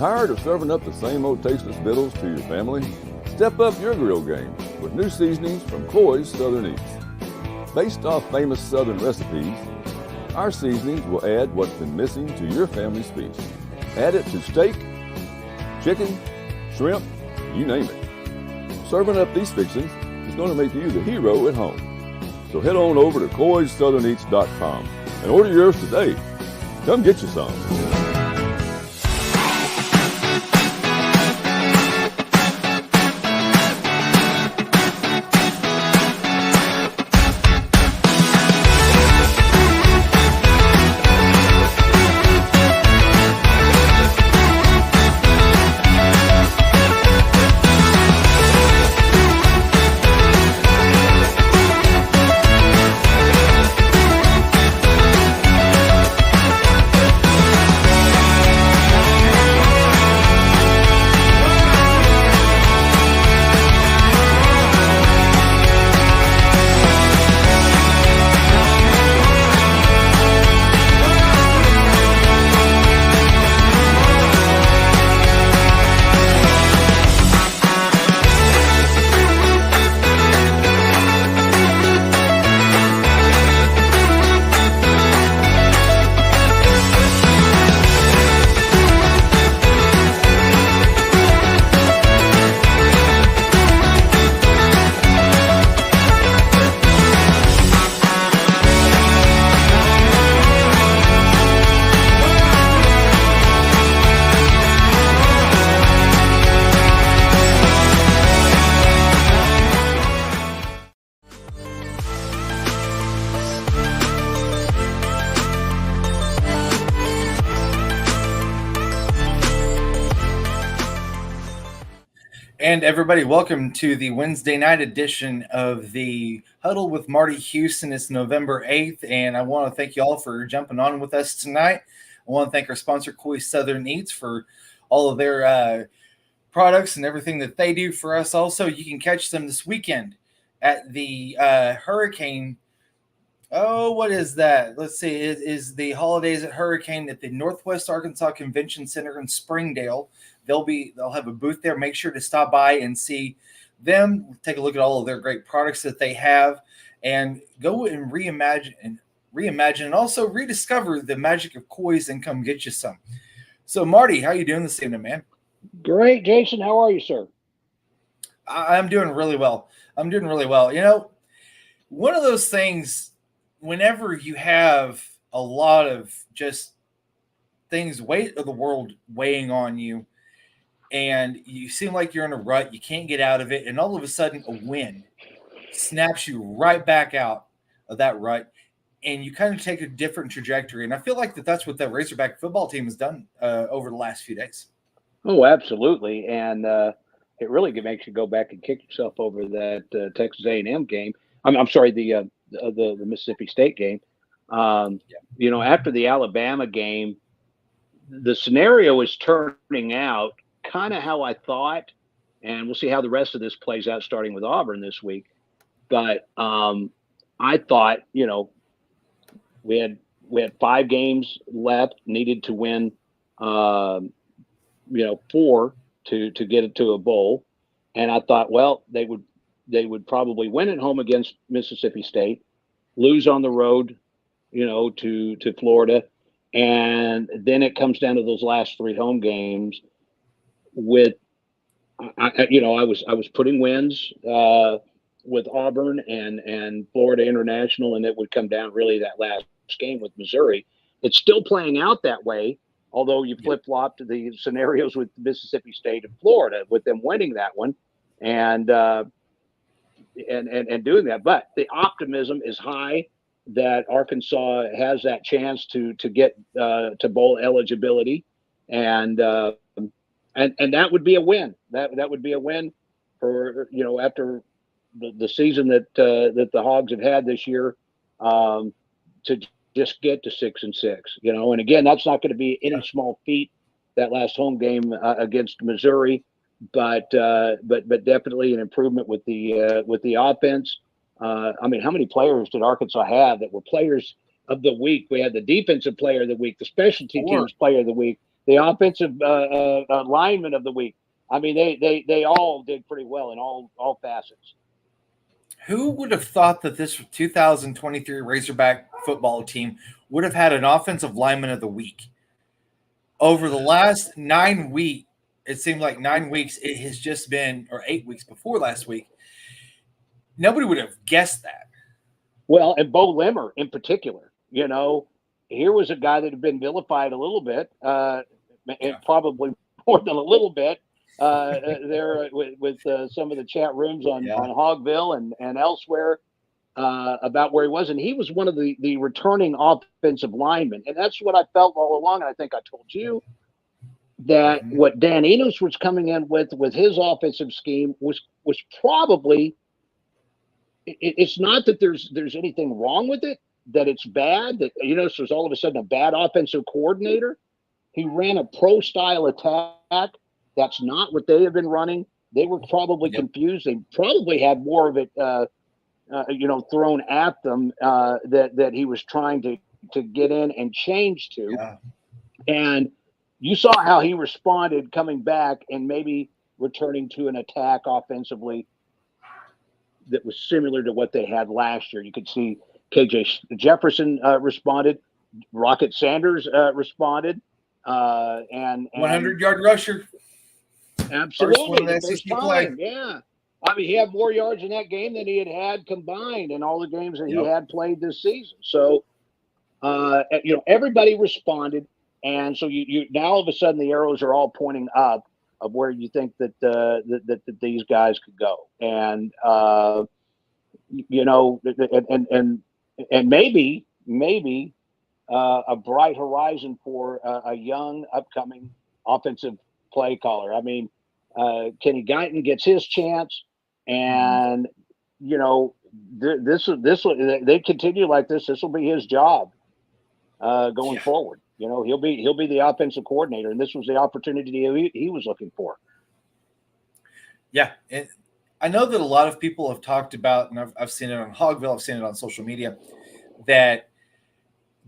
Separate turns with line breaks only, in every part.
Tired of serving up the same old tasteless victuals to your family? Step up your grill game with new seasonings from Coy's Southern Eats. Based off famous Southern recipes, our seasonings will add what's been missing to your family's feast. Add it to steak, chicken, shrimp, you name it. Serving up these fixings is going to make you the hero at home. So head on over to coyssoutherneats.com and order yours today. Come get you some.
And everybody, welcome to the Wednesday night edition of the Huddle with Marty Houston. It's November 8th, and I want to thank you all for jumping on with us tonight. I want to thank our sponsor, Coy's Southern Eats, for all of their products and everything that they do for us. Also, you can catch them this weekend at the Hurricane. Oh, what is that? Let's see. It is the Holidays at Hurricane at the Northwest Arkansas Convention Center in Springdale. They'll have a booth there. Make sure to stop by and see them. Take a look at all of their great products that they have, and go and reimagine and also rediscover the magic of Coy's and come get you some. So, Marty, how you doing this evening, man?
Great, Jason. How are you, sir?
I'm doing really well. You know, one of those things, whenever you have a lot of just things, weight of the world weighing on you, and you seem like you're in a rut, you can't get out of it, and all of a sudden a win snaps you right back out of that rut, and you kind of take a different trajectory. And I feel like that's what the Razorback football team has done over the last few days.
Oh, absolutely. And it really makes you go back and kick yourself over that Texas A&M game. I'm sorry, the Mississippi State game. You know, after the Alabama game, the scenario is turning out kind of how I thought, and we'll see how the rest of this plays out, starting with Auburn this week. But I thought, you know, we had 5 games left, needed to win, 4 to get it to a bowl, and I thought, well, they would probably win at home against Mississippi State, lose on the road, to Florida, and then it comes down to those last 3 home games. With, I was putting wins with Auburn and Florida International, and it would come down really that last game with Missouri. It's still playing out that way, although you flip-flopped the scenarios with Mississippi State and Florida, with them winning that one and doing that. But the optimism is high that Arkansas has that chance to get to bowl eligibility, and that would be a win. That would be a win for, after the season that the Hogs have had this year, to just get to 6-6. And again, that's not going to be any small feat, that last home game against Missouri, but definitely an improvement with the offense. I mean, how many players did Arkansas have that were players of the week? We had the defensive player of the week, the specialty teams player of the week, the offensive lineman of the week. I mean, they all did pretty well in all facets.
Who would have thought that this 2023 Razorback football team would have had an offensive lineman of the week? Over the last 9 weeks, it seemed like 9 weeks, it has just been, or 8 weeks before last week, nobody would have guessed that.
Well, and Bo Limmer in particular, here was a guy that had been vilified a little bit, and probably more than a little bit, there with some of the chat rooms on Hogville and elsewhere about where he was. And he was one of the returning offensive linemen. And that's what I felt all along. And I think I told you that what Dan Enos was coming in with his offensive scheme was probably, it's not that there's anything wrong with it, that it's bad, that Enos was all of a sudden a bad offensive coordinator. He ran a pro style attack. That's not what they have been running. They were probably confused. They probably had more of it, thrown at them that he was trying to get in and change to. Yeah. And you saw how he responded coming back and maybe returning to an attack offensively that was similar to what they had last year. You could see KJ Jefferson responded. Rocket Sanders responded. And
100-yard rusher.
Absolutely. The first time. Yeah. I mean, he had more yards in that game than he had combined in all the games that he had played this season. So, everybody responded. And so you now all of a sudden the arrows are all pointing up of where you think that that these guys could go. And, and maybe a bright horizon for a young upcoming offensive play caller. I mean, Kenny Guyton gets his chance, and they continue like this. This will be his job going forward. He'll be the offensive coordinator, and this was the opportunity he was looking for.
Yeah, and I know that a lot of people have talked about, and I've seen it on Hogville, I've seen it on social media, that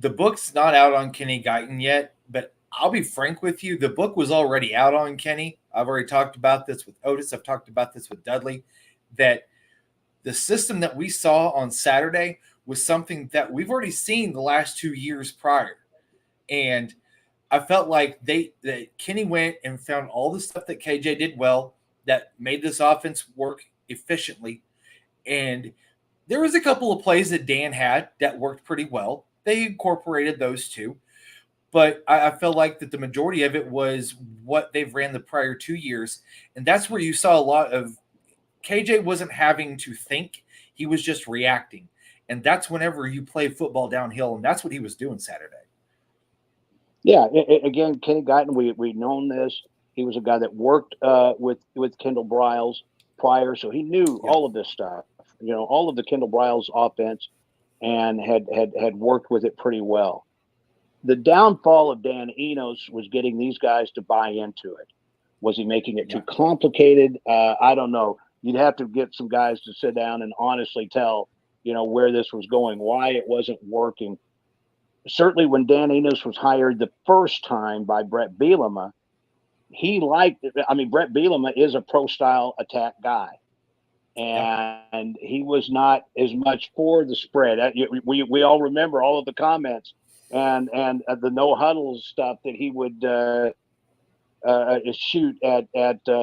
the book's not out on Kenny Guyton yet, but I'll be frank with you. The book was already out on Kenny. I've already talked about this with Otis. I've talked about this with Dudley, that the system that we saw on Saturday was something that we've already seen the last 2 years prior. And I felt like that Kenny went and found all the stuff that KJ did well that made this offense work efficiently. And there was a couple of plays that Dan had that worked pretty well. They incorporated those too. But I felt like that the majority of it was what they've ran the prior 2 years. And that's where you saw a lot of KJ wasn't having to think. He was just reacting. And that's whenever you play football downhill. And that's what he was doing Saturday.
Yeah. Again, Kenny Guyton, we've known this. He was a guy that worked with Kendall Briles prior. So he knew all of this stuff, all of the Kendall Briles offense, and had worked with it pretty well. The downfall of Dan Enos was getting these guys to buy into it. Was he making it too complicated? I don't know. You'd have to get some guys to sit down and honestly tell, where this was going, why it wasn't working. Certainly when Dan Enos was hired the first time by Brett Bielema, Brett Bielema is a pro-style attack guy. And he was not as much for the spread. We all remember all of the comments and the no huddle stuff that he would shoot at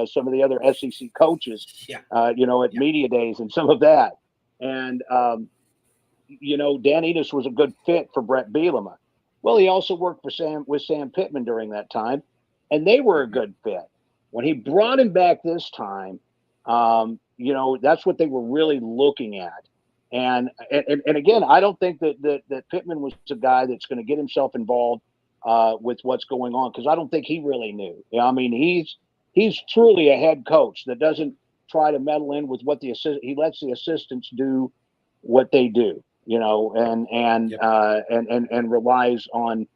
some of the other SEC coaches, at media days and some of that. And, Dan Enos was a good fit for Brett Bielema. Well, he also worked with Sam Pittman during that time, and they were a good fit. When he brought him back this time, that's what they were really looking at. And again, I don't think that Pittman was a guy that's going to get himself involved with what's going on, because I don't think he really knew. He's truly a head coach that doesn't try to meddle in with what he lets the assistants do what they do, and relies on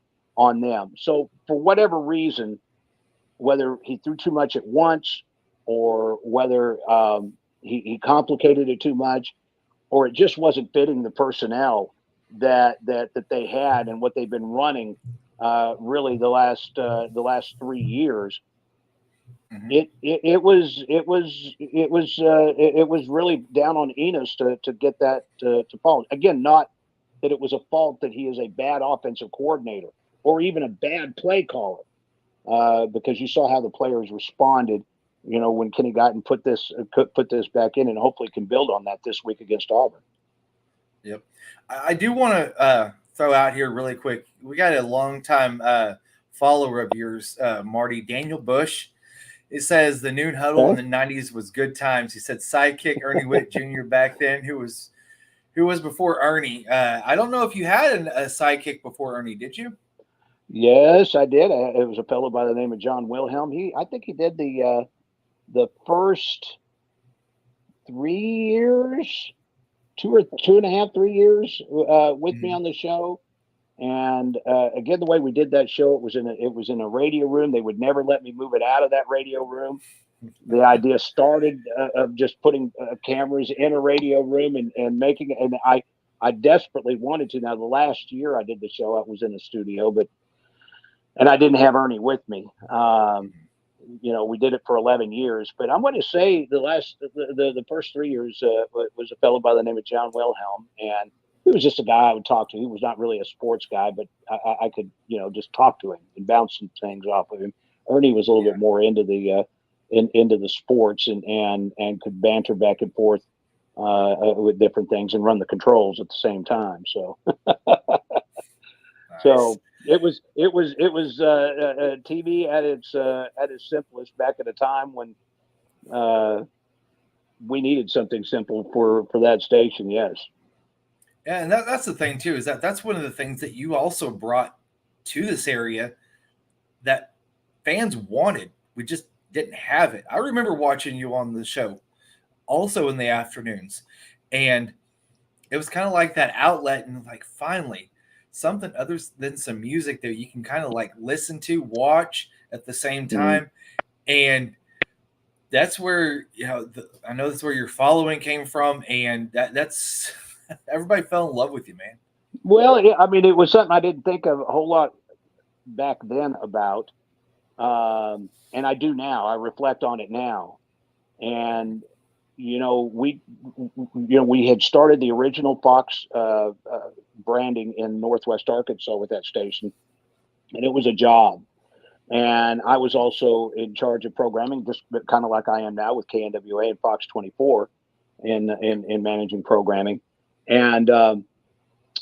them. So for whatever reason, whether he threw too much at once, or whether he complicated it too much, or it just wasn't fitting the personnel that they had and what they've been running, really the last 3 years.
Mhm.
It was really down on Enos to get that to fall. Again, not that it was a fault that he is a bad offensive coordinator or even a bad play caller, because you saw how the players responded. When Kenny Guyton put this back in, and hopefully can build on that this week against Auburn.
Yep. I do want to throw out here really quick. We got a long-time follower of yours, Marty, Daniel Bush. It says the noon huddle in the 90s was good times. He said sidekick Ernie Witt Jr. back then, who was before Ernie. I don't know if you had a sidekick before Ernie, did you?
Yes, I did. It was a fellow by the name of John Wilhelm. I think he did the first 3 years, 2.5, 3 years with me on the show. And again, the way we did that show, it was in a radio room. They would never let me move it out of that radio room. The idea started of just putting cameras in a radio room and making it. And I desperately wanted to. Now, the last year I did the show, I was in the studio, and I didn't have Ernie with me. We did it for 11 years, but I'm going to say the first 3 years was a fellow by the name of John Wilhelm, and he was just a guy I would talk to. He was not really a sports guy, but I could, just talk to him and bounce some things off of him. Ernie was a little bit more into the sports and could banter back and forth with different things and run the controls at the same time. So,
Nice.
So it was TV at its simplest back at a time when we needed something simple for that station. Yes.
Yeah, and that's the thing too, is that's one of the things that you also brought to this area that fans wanted. We just didn't have it. I remember watching you on the show also in the afternoons, and it was kind of like that outlet, and like finally something other than some music that you can kind of like listen to, watch at the same time. And that's where, I know that's where your following came from, and that's everybody fell in love with you, man.
Well, it was something I didn't think of a whole lot back then about, and I do now. I reflect on it now, and we had started the original Fox branding in Northwest Arkansas with that station, and it was a job. And I was also in charge of programming, just kind of like I am now with KNWA and Fox 24 in managing programming. And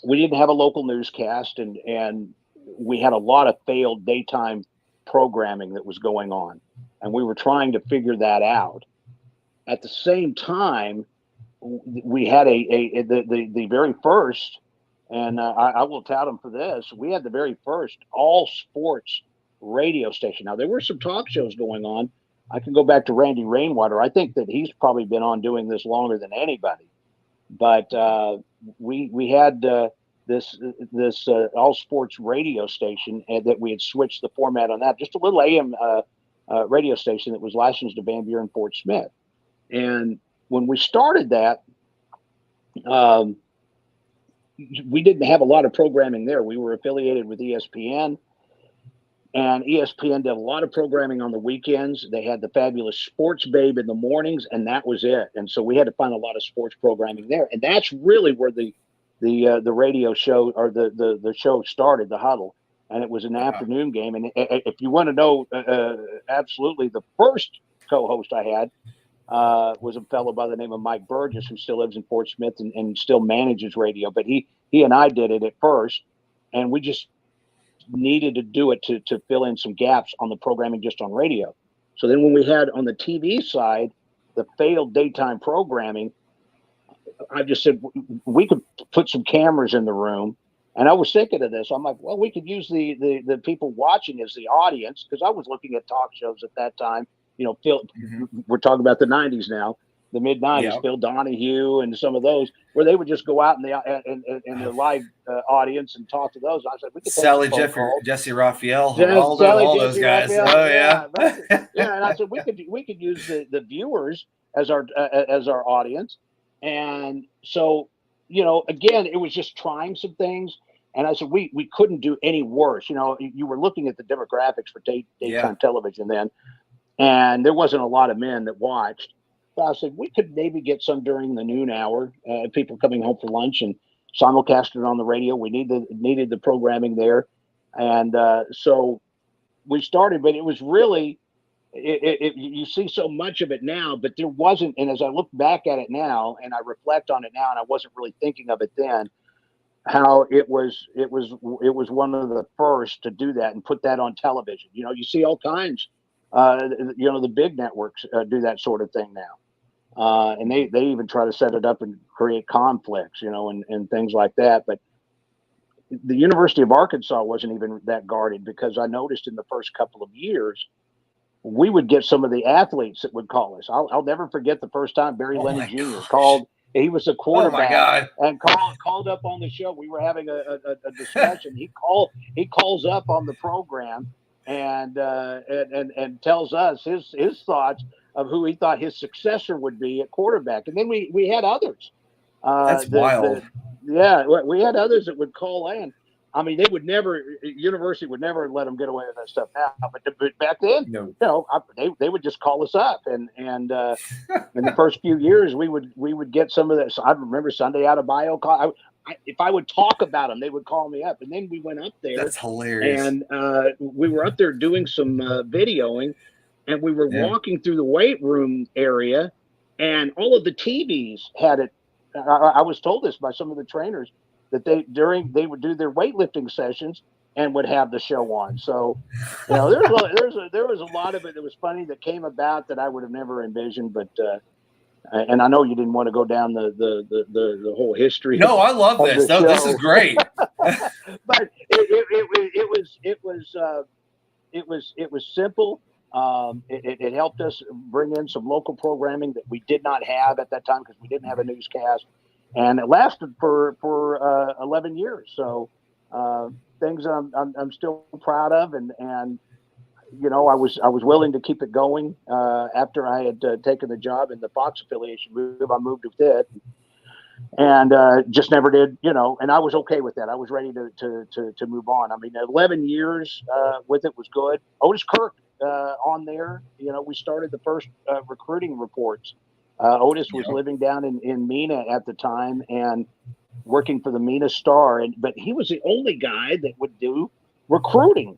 we didn't have a local newscast, and we had a lot of failed daytime programming that was going on, and we were trying to figure that out. At the same time, we had the very first, and I will tout them for this. We had the very first all sports radio station. Now, there were some talk shows going on. I can go back to Randy Rainwater. I think that he's probably been on doing this longer than anybody. But we had this all sports radio station, and that we had switched the format on that. Just a little AM radio station that was licensed to Van Buren Fort Smith. And when we started that, we didn't have a lot of programming there. We were affiliated with ESPN, and ESPN did a lot of programming on the weekends. They had the fabulous Sports Babe in the mornings, and that was it. And so we had to find a lot of sports programming there. And that's really where the radio show, or the show started, the Huddle. And it was an afternoon game. And if you want to know, absolutely, the first co-host I had was a fellow by the name of Mike Burgess, who still lives in Fort Smith and still manages radio. But he and I did it at first, and we just needed to do it to fill in some gaps on the programming just on radio. So then when we had on the TV side the failed daytime programming, I just said we could put some cameras in the room. And I was thinking of this. I'm like, well, we could use the people watching as the audience, because I was looking at talk shows at that time. Phil, we're talking about the 90s now, the mid 90s, Phil Donahue and some of those, where they would just go out in the live audience and talk to those. I said, we could take
Sally Jesse Raphael, all those guys.
Raphael,
oh yeah.
And I said we could use the viewers as our audience. And so, again, it was just trying some things. And I said, we couldn't do any worse. You know, you were looking at the demographics for daytime television then, and there wasn't a lot of men that watched. But I said, we could maybe get some during the noon hour, people coming home for lunch, and simulcast it on the radio. We needed the programming there. And so we started, but it was really, you see so much of it now, but there wasn't. And as I look back at it now and I reflect on it now, and I wasn't really thinking of it then, how it was one of the first to do that and put that on television. You know, you see all kinds, you know, the big networks do that sort of thing now. And they even try to set it up and create conflicts, you know, and things like that. But the University of Arkansas wasn't even that guarded, because I noticed in the first couple of years, we would get some of the athletes that would call us. I'll never forget the first time Barry Lennon Jr. called. He was a quarterback and called up on the show. We were having a discussion. He calls up on the program and tells us his thoughts of who he thought his successor would be at quarterback. And then we had others.
That's wild.
We had others that would call in. I mean, university would never let them get away with that stuff now. But back then, you know, they would just call us up, and in the first few years, we would get some of that. So I remember Sunday Out of Bio call. If I would talk about them, they would call me up, and then we went up there.
That's hilarious.
And we were up there doing some videoing, and we were walking through the weight room area, and all of the TVs had it. I was told this by some of the trainers, that they would do their weightlifting sessions and would have the show on. So, you know, there was a lot of it that was funny that came about that I would have never envisioned. But and I know you didn't want to go down the whole history.
No, I love this. No, this is great.
But it was simple. It helped us bring in some local programming that we did not have at that time, because we didn't have a newscast. And it lasted for 11 years. So things I'm still proud of, and you know, I was willing to keep it going after I had taken the job in the Fox affiliation move. I moved with it, and just never did, you know. And I was okay with that. I was ready to move on. I mean, 11 years with it was good. Otis Kirk on there. You know, we started the first recruiting reports. Otis was living down in Mena at the time and working for the Mena Star, but he was the only guy that would do recruiting.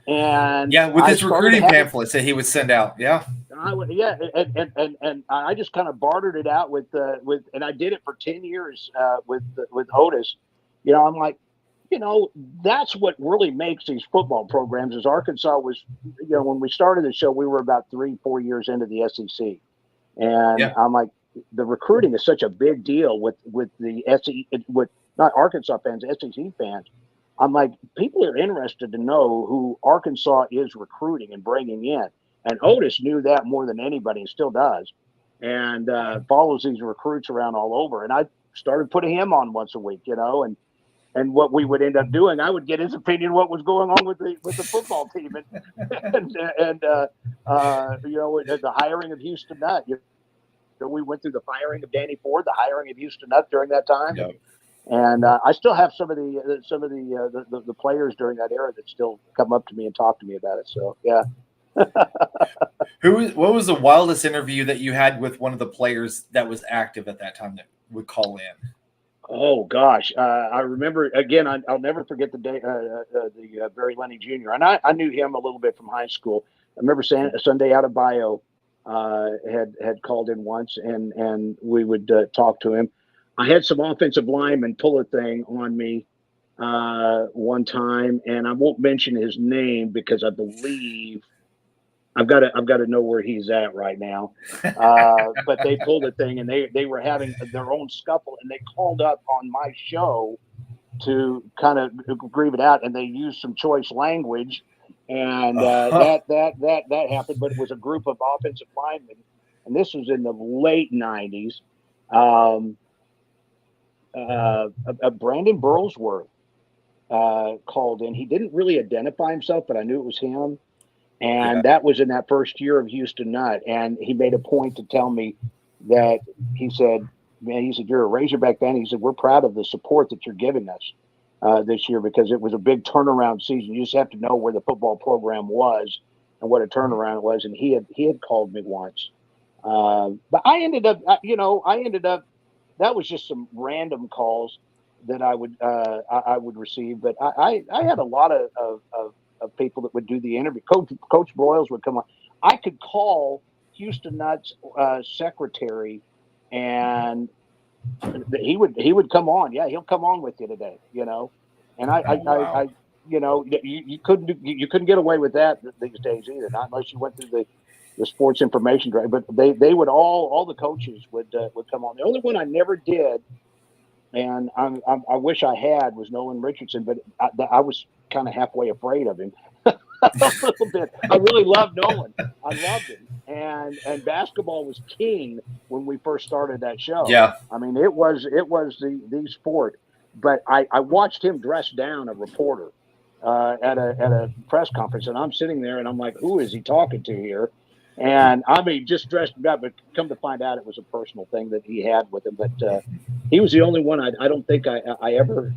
And
with his recruiting pamphlets that he would send out.
And I just kind of bartered it out with, and I did it for 10 years with Otis. You know, I'm like, you know, that's what really makes these football programs. Is Arkansas was, you know, when we started the show, we were about 3-4 years into the SEC. And I'm like, the recruiting is such a big deal with the SEC, with not Arkansas fans, SEC fans. I'm like, people are interested to know who Arkansas is recruiting and bringing in. And Otis knew that more than anybody, and still does, and follows these recruits around all over. And I started putting him on once a week, you know, and what we would end up doing, I would get his opinion what was going on with the football team, and you know, the hiring of Houston Nutt. You know, we went through the firing of Danny Ford, the hiring of Houston Nutt during that time, and I still have some of the players during that era that still come up to me and talk to me about it. So
What was the wildest interview that you had with one of the players that was active at that time that would call in?
Oh gosh, I remember again. I'll never forget the day. The Barry Lennon Jr. and I knew him a little bit from high school. I remember Sunday Out of Bio had called in once, and we would talk to him. I had some offensive linemen pull a thing on me one time, and I won't mention his name because I believe I've got to know where he's at right now. But they pulled a thing, and they were having their own scuffle, and they called up on my show to kind of grieve it out, and they used some choice language, and that happened. But it was a group of offensive linemen, and this was in the late '90s. Brandon Burlsworth called in. He didn't really identify himself, but I knew it was him. And that was in that first year of Houston Nutt. And he made a point to tell me that he said, "Man, he said, you're a Razorback fan." He said, "We're proud of the support that you're giving us." this year because it was a big turnaround season. You just have to know where the football program was and what a turnaround was. And he had called me once, but I ended up, that was just some random calls that I would receive. But I had a lot of people that would do the interview. Coach Broyles would come on. I could call Houston Nutt's secretary, and he would come on. Yeah, he'll come on with you today. And I you couldn't get away with that these days either. Not unless you went through the sports information drive. But they would all the coaches would come on. The only one I never did, and I wish I had, was Nolan Richardson, but I was kind of halfway afraid of him. A little bit. I really loved Nolan. I loved him, and basketball was king when we first started that show.
Yeah,
I mean it was the sport. But I watched him dress down a reporter at a press conference, and I'm sitting there, and I'm like, who is he talking to here? And I mean, just dressed up, but come to find out, it was a personal thing that he had with him. But he was the only one I don't think I ever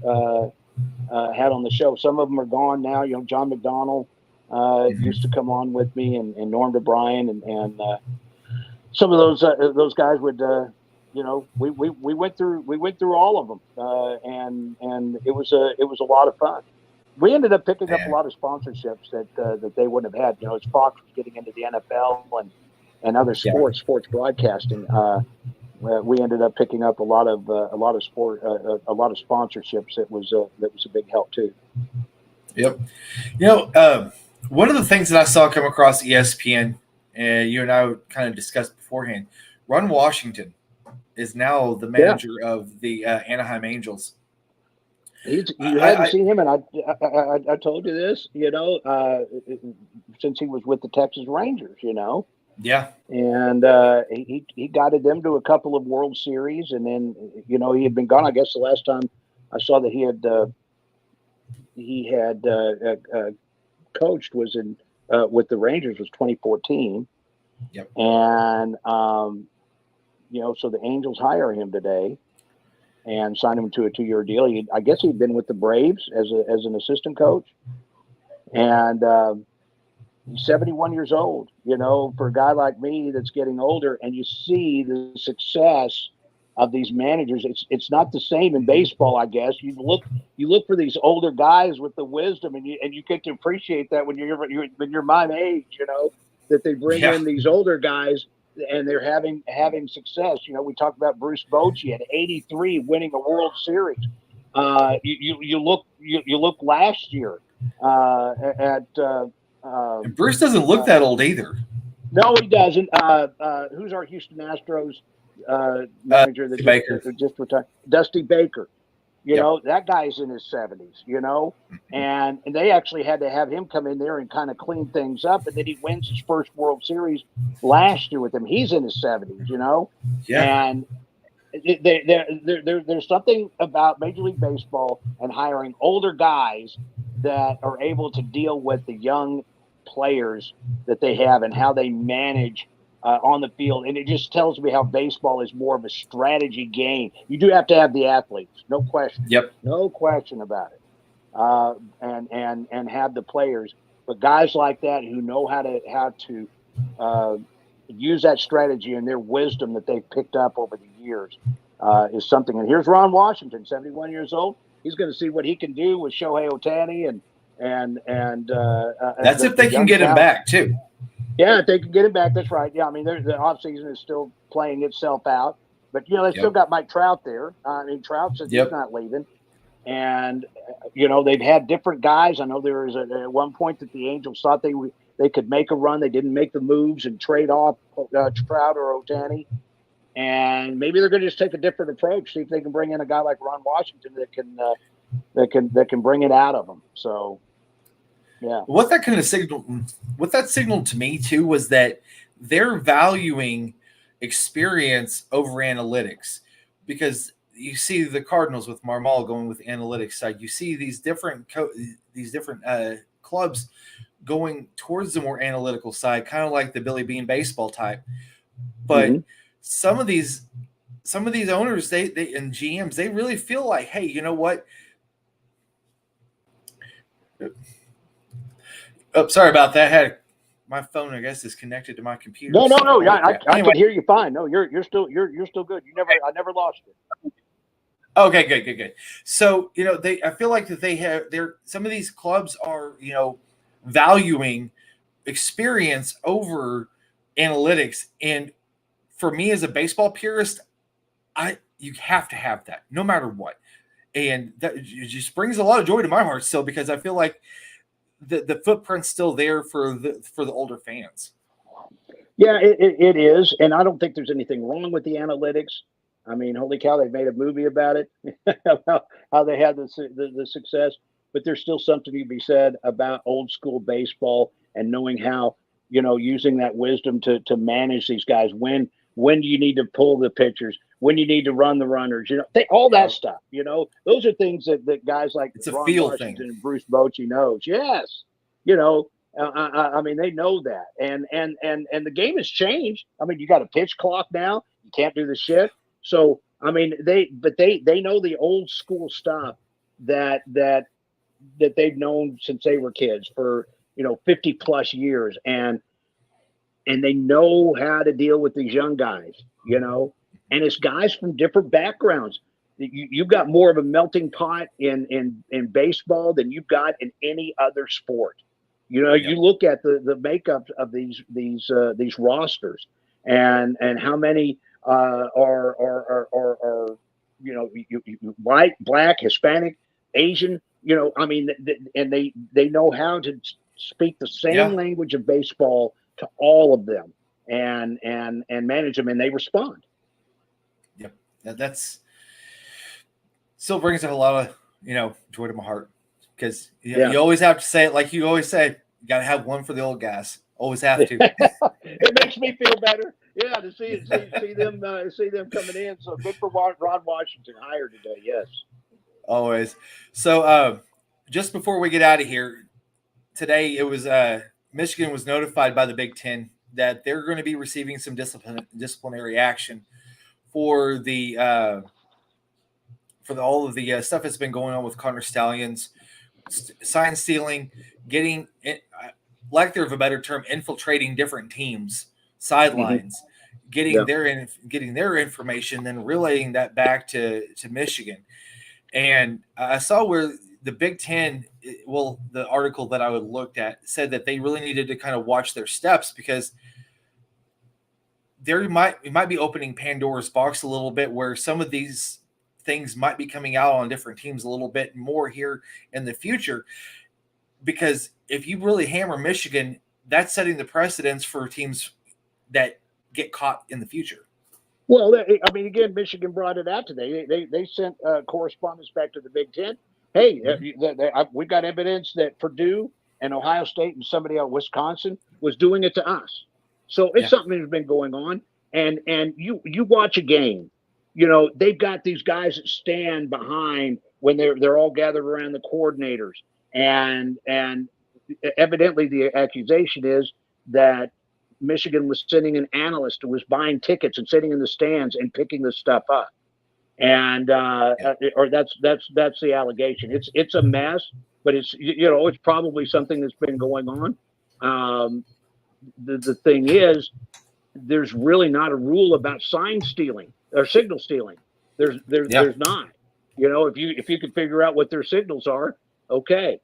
had on the show. Some of them are gone now. John McDonnell used to come on with me, and Norm DeBryan, and some of those guys would. We went through all of them, and it was a lot of fun. We ended up picking up a lot of sponsorships that they wouldn't have had. As Fox was getting into the NFL and other sports broadcasting, we ended up picking up a lot of sponsorships. That was a big help too.
Yep. One of the things that I saw come across ESPN, and you and I kind of discussed beforehand, Ron Washington is now the manager of the Anaheim Angels.
You hadn't seen him, and I told you this, since he was with the Texas Rangers,
Yeah.
And he guided them to a couple of World Series, and then he had been gone. I guess the last time I saw that he had coached was in with the Rangers was 2014.
Yep.
And so the Angels hire him today and sign him to a 2-year deal. I guess he'd been with the Braves as an assistant coach, and he's 71 years old. For a guy like me that's getting older, and you see the success of these managers. It's not the same in baseball, I guess. You look for these older guys with the wisdom, and you get to appreciate that when you're my age. That they bring in these older guys, and they're having success. We talked about Bruce Bochy at 83 winning a World Series. You look last year at
and Bruce doesn't look that old either.
No, he doesn't. Who's our Houston Astros manager that just retired? Dusty Baker. That guy's in his 70s, and they actually had to have him come in there and kind of clean things up. And then he wins his first World Series last year with them. He's in his 70s,
Yeah.
And there's something about Major League Baseball and hiring older guys that are able to deal with the young players that they have and how they manage on the field. And it just tells me how baseball is more of a strategy game. You do have to have the athletes, no question.
Yep.
No question about it. And have the players, but guys like that who know how to use that strategy and their wisdom that they've picked up over the years is something. And here's Ron Washington, 71 years old. He's going to see what he can do with Shohei Ohtani and
that's if they can get him back too.
Yeah, if they can get him back, that's right. Yeah, I mean, the offseason is still playing itself out. But, they still got Mike Trout there. Trout says he's not leaving. And, they've had different guys. I know there was at one point that the Angels thought they could make a run. They didn't make the moves and trade off Trout or Ohtani. And maybe they're going to just take a different approach, see if they can bring in a guy like Ron Washington that can bring it out of them. So, yeah.
What that signaled to me too was that they're valuing experience over analytics, because you see the Cardinals with Marmol going with the analytics side. You see these different clubs going towards the more analytical side, kind of like the Billy Bean baseball type. But some of these owners, they and GMs, they really feel like, hey, you know what? Oh, sorry about that. My phone, I guess, is connected to my computer.
No. I
Anyway.
can hear you fine. No, you're still good. I never lost you.
Okay, good. So, I feel like that some of these clubs are, valuing experience over analytics. And for me as a baseball purist, you have to have that no matter what. And that it just brings a lot of joy to my heart still, because I feel like the footprint's still there for the older fans.
Yeah, it is, and I don't think there's anything wrong with the analytics. I mean, holy cow, they made a movie about it, about how they had the success. But there's still something to be said about old school baseball and knowing how, using that wisdom to manage these guys. When do you need to pull the pitchers? When you need to run the runners? All that stuff. Those are things that guys like
It's a
Ron
feel
Washington
thing.
and Bruce Bochy knows. Yes, I mean, they know that, and the game has changed. I mean, you got a pitch clock now. You can't do the shit. So, I mean, they know the old school stuff that they've known since they were kids for 50 plus years, and they know how to deal with these young guys. And it's guys from different backgrounds. You've got more of a melting pot in baseball than you've got in any other sport. You look at the makeup of these rosters, and how many are white, black, Hispanic, Asian. I mean, and they know how to speak the same language of baseball to all of them, and manage them, and they respond.
Yep, that's still brings a lot of joy to my heart, because you always have to say it like you always say. You got to have one for the old guys. Always have to.
It makes me feel better. Yeah, to see them coming in. So good for Ron Washington, hired today. Yes,
always. So just before we get out of here today, it was Michigan was notified by the Big Ten that they're going to be receiving some disciplinary action for all of the stuff that's been going on with Connor Stallions, sign stealing, getting, lack of a better term, infiltrating different teams, sidelines, getting their information, then relaying that back to Michigan. And I saw where the Big Ten, the article that I looked at said that they really needed to kind of watch their steps, because it might be opening Pandora's box a little bit, where some of these things might be coming out on different teams a little bit more here in the future. Because if you really hammer Michigan, that's setting the precedence for teams that get caught in the future.
Well, I mean, again, Michigan brought it out today. They sent correspondence back to the Big Ten. Hey, we've got evidence that Purdue and Ohio State and somebody else, Wisconsin, was doing it to us. So it's something that's been going on. And you watch a game, they've got these guys that stand behind when they're all gathered around the coordinators. And evidently the accusation is that Michigan was sending an analyst who was buying tickets and sitting in the stands and picking this stuff up. And or that's the allegation. It's a mess, but it's it's probably something that's been going on. The thing is, there's really not a rule about sign stealing or signal stealing. There's not. If you can figure out what their signals are, okay.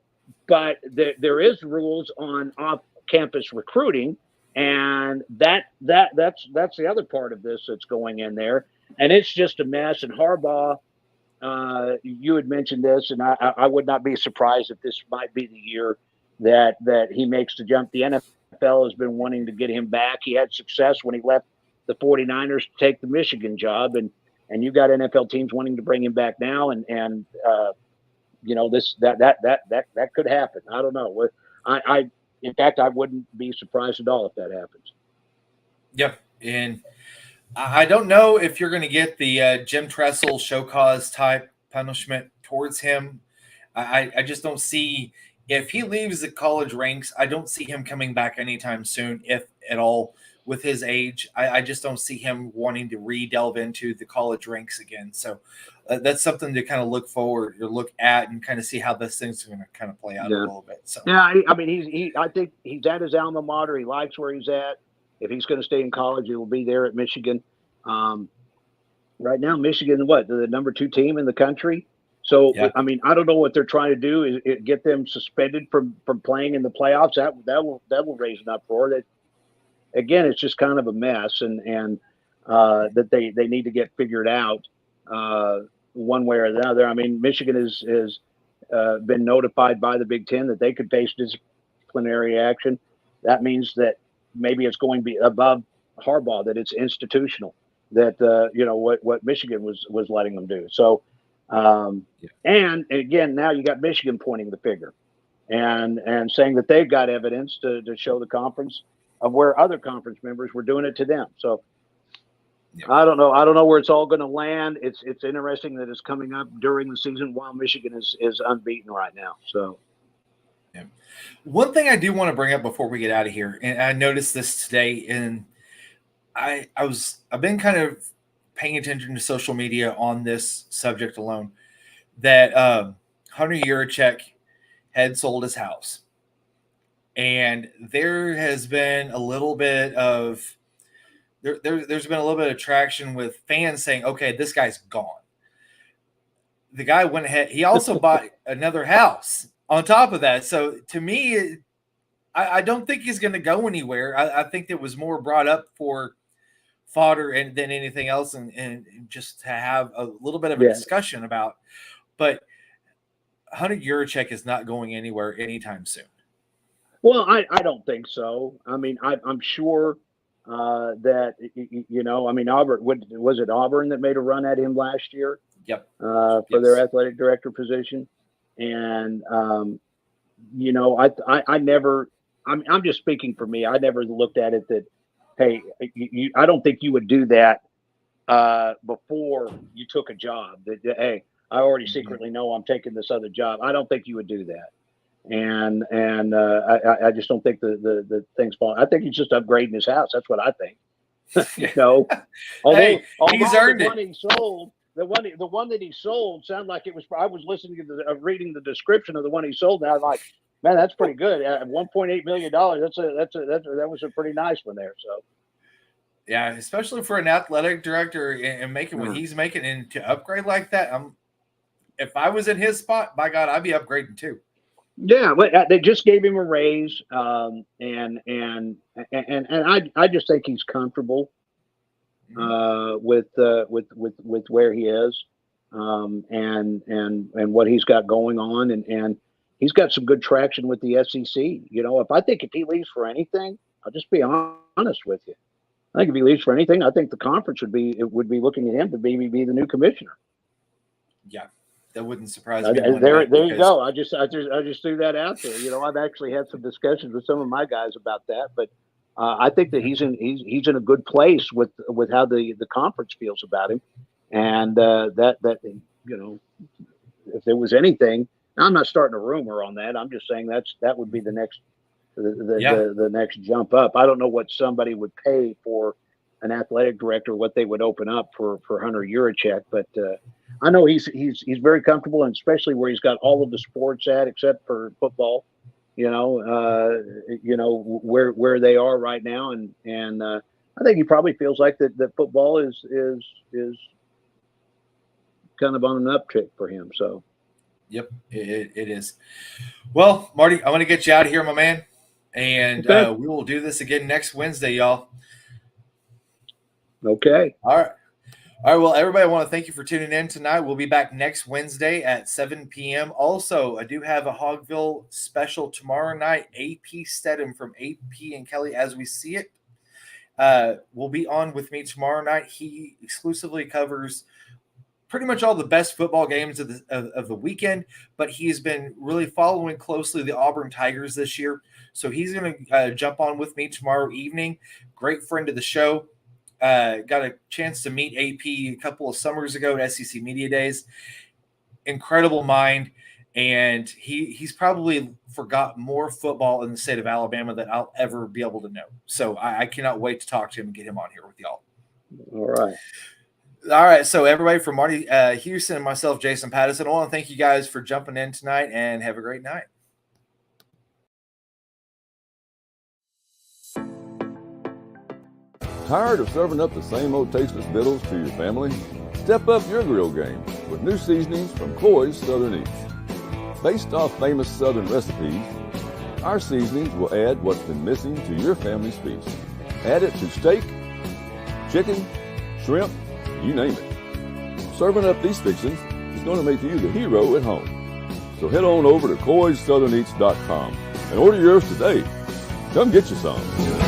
But there is rules on off-campus recruiting, and that's the other part of this that's going in there, and it's just a mess. And Harbaugh, you had mentioned this, and I would not be surprised if this might be the year that he makes the jump. The NFL has been wanting to get him back. He had success when he left the 49ers to take the Michigan job, and you've got NFL teams wanting to bring him back now, and this that could happen. I don't know. In fact, I wouldn't be surprised at all if that happens.
Yep, and I don't know if you're going to get the Jim Tressel show cause type punishment towards him. I just don't see, if he leaves the college ranks, I don't see him coming back anytime soon, if at all, with his age. I just don't see him wanting to re-delve into the college ranks again. So that's something to kind of look forward or look at and kind of see how this thing's going to kind of play out a little bit. So
yeah, I mean, I think he's at his alma mater. He likes where he's at. If he's going to stay in college, he will be there at Michigan. Right now, Michigan, the number 2 team in the country. So, yeah. I mean, I don't know what they're trying to do is get them suspended from playing in the playoffs. That will raise an uproar. That again, it's just kind of a mess, and that they need to get figured out one way or the other. I mean, Michigan has been notified by the Big Ten that they could face disciplinary action. That means that maybe it's going to be above Harbaugh, that it's institutional. That what Michigan was letting them do. So, and again, now you got Michigan pointing the finger, and saying that they've got evidence to show the conference of where other conference members were doing it to them. So, I don't know where it's all going to land. It's interesting that it's coming up during the season while Michigan is unbeaten right now. So,
yeah. One thing I do want to bring up before we get out of here, and I noticed this today in. I've been kind of paying attention to social media on this subject alone, that Hunter Yurachek had sold his house. And there has been a little bit of there's been a little bit of traction with fans saying, okay, this guy's gone. The guy went ahead. He also bought another house on top of that. So to me, I don't think he's going to go anywhere. I think it was more brought up for fodder than anything else, and just to have a little bit of a discussion about. But Hunter Yurachek is not going anywhere anytime soon.
Well, I don't think so. I mean, I'm sure that I mean, Auburn, was it Auburn that made a run at him last year?
Yep.
For their athletic director position, and I never. I'm just speaking for me. I never looked at it that, hey, I don't think you would do that before you took a job. That, hey, I already secretly know I'm taking this other job. I don't think you would do that. And I just don't think the thing's falling. I think he's just upgrading his house. That's what I think. Although
he's earned it.
He sold, the one that he sold sounded like it was. I was listening to reading the description of the one he sold, and I was like, man, that's pretty good. At $1.8 million, that was a pretty nice one there. So,
yeah, especially for an athletic director and making what he's making, and to upgrade like that, if I was in his spot, by God, I'd be upgrading too.
Yeah, but they just gave him a raise, and I just think he's comfortable with where he is, and what he's got going on, and he's got some good traction with the SEC. If he leaves for anything, I'll just be honest with you. I think if he leaves for anything, I think the conference would be looking at him to maybe be the new commissioner.
Yeah, that wouldn't surprise me.
There you go. I just threw that out there. I've actually had some discussions with some of my guys about that, but I think that he's in a good place with how the conference feels about him, and that if there was anything. I'm not starting a rumor on that. I'm just saying that would be the next the next jump up. I don't know what somebody would pay for an athletic director, what they would open up for Hunter Yurachek, but I know he's very comfortable, and especially where he's got all of the sports at except for football. Where they are right now, and I think he probably feels like that football is kind of on an uptick for him. So.
Yep, it is. Well, Marty, I want to get you out of here, my man. And we will do this again next Wednesday, y'all.
Okay.
All right. Well, everybody, I want to thank you for tuning in tonight. We'll be back next Wednesday at 7 p.m. Also, I do have a Hogville special tomorrow night. AP Stedham from AP and Kelly As We See It will be on with me tomorrow night. He exclusively covers pretty much all the best football games of the weekend, but he's been really following closely the Auburn Tigers this year. So he's going to jump on with me tomorrow evening. Great friend of the show. Got a chance to meet AP a couple of summers ago at SEC Media Days. Incredible mind. And he's probably forgot more football in the state of Alabama than I'll ever be able to know. So I cannot wait to talk to him and get him on here with y'all.
All right.
All right. So everybody, from Marty Houston and myself, Jason Patterson, I want to thank you guys for jumping in tonight, and have a great night.
Tired of serving up the same old tasteless victuals to your family? Step up your grill game with new seasonings from Cloy's Southern Eats. Based off famous Southern recipes, our seasonings will add what's been missing to your family's feast. Add it to steak, chicken, shrimp, you name it. Serving up these fixings is going to make you the hero at home. So head on over to CloysSouthernEats.com and order yours today. Come get you some.